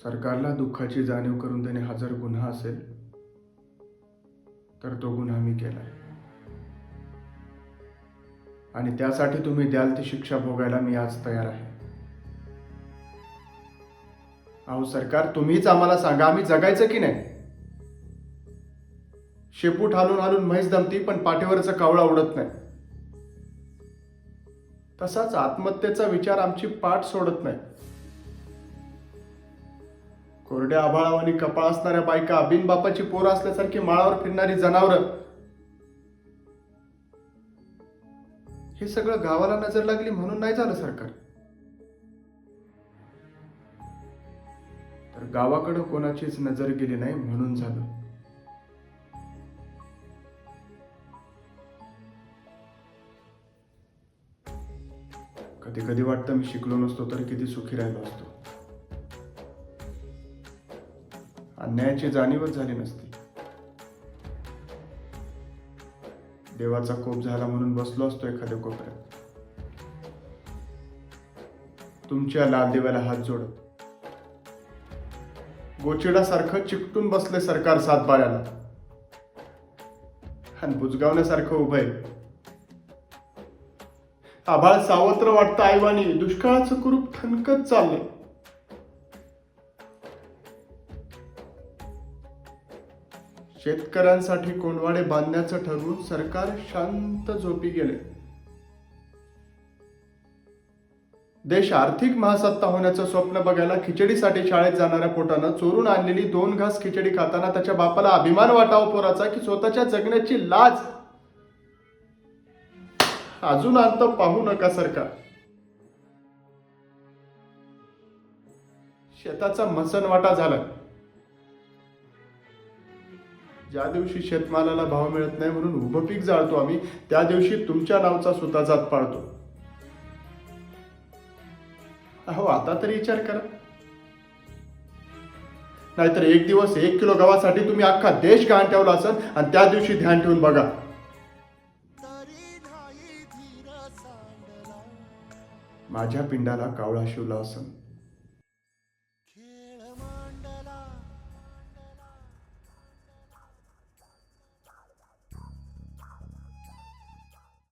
सरकारला दुःखाची जाणीव करून देणे हा जर गुन्हा असेल तर तो गुन्हा मी केलाय, आणि त्यासाठी तुम्ही द्याल ती शिक्षा भोगायला मी आज तयार आहे. अहो सरकार, तुम्हीच आम्हाला सांगा, आम्ही जगायचं की नाही? शेपूट हालून हालून म्हैस दमती, पण पाठीवरचं कावळा उडत नाही. तसाच आत्महत्येचा विचार आमची पाठ सोडत नाही. कोरड्या आभाळावानी कपाळ असणाऱ्या बायका, बिनबापाची पोरं असल्यासारखी माळावर फिरणारी जनावरं, हे सगळं गावाला नजर लागली म्हणून नाही झालं सरकार. तर गावाकडं कोणाचीच नजर गेली नाही म्हणून झालं. कधी कधी वाटतं मी शिकलो नसतो तर किती सुखी राहिलो असतो. अन्यायाची जाणीवच झाली नसती. देवाचा कोप झाला म्हणून बसलो असतो एखाद्या कोपऱ्यात, तुमच्या लाल दिव्याला हात जोडत. गोचिडासारखं चिकटून बसले सरकार सातबाऱ्याला, आणि बुजगावण्यासारखं उभय. आभाळ सावत्र वाटतं आईवानी, दुष्काळाचं कुरूप ठणकत चाललंय. शेतकऱ्यांसाठी कोंडवाडे बांधण्याचं ठरवून सरकार शांत झोपी गेले. देश आर्थिक महासत्ता होण्याचं स्वप्न बघायला खिचडीसाठी शाळेत जाणाऱ्या पोटानं चोरून आणलेली 2 घास खिचडी खाताना त्याच्या बापाला अभिमान वाटावा पोराचा की स्वतःच्या जगण्याची लाज अजून अंत पाहू नका सरकार. शेताचा मसनवाटा झाला. ज्या दिवशी शेतमालाला भाव मिळत नाही म्हणून उभं पीक जाळतो आम्ही, त्या दिवशी तुमच्या नावचा सुताजात पाळतो. अहो आता तरी विचार करा. नाहीतर एक दिवस 1 किलो गव्हासाठी तुम्ही अख्खा देश गहाण ठेवला असेल, आणि त्या दिवशी ध्यान ठेवून बघा, माझ्या पिंडाला कावळा शिवला असेल.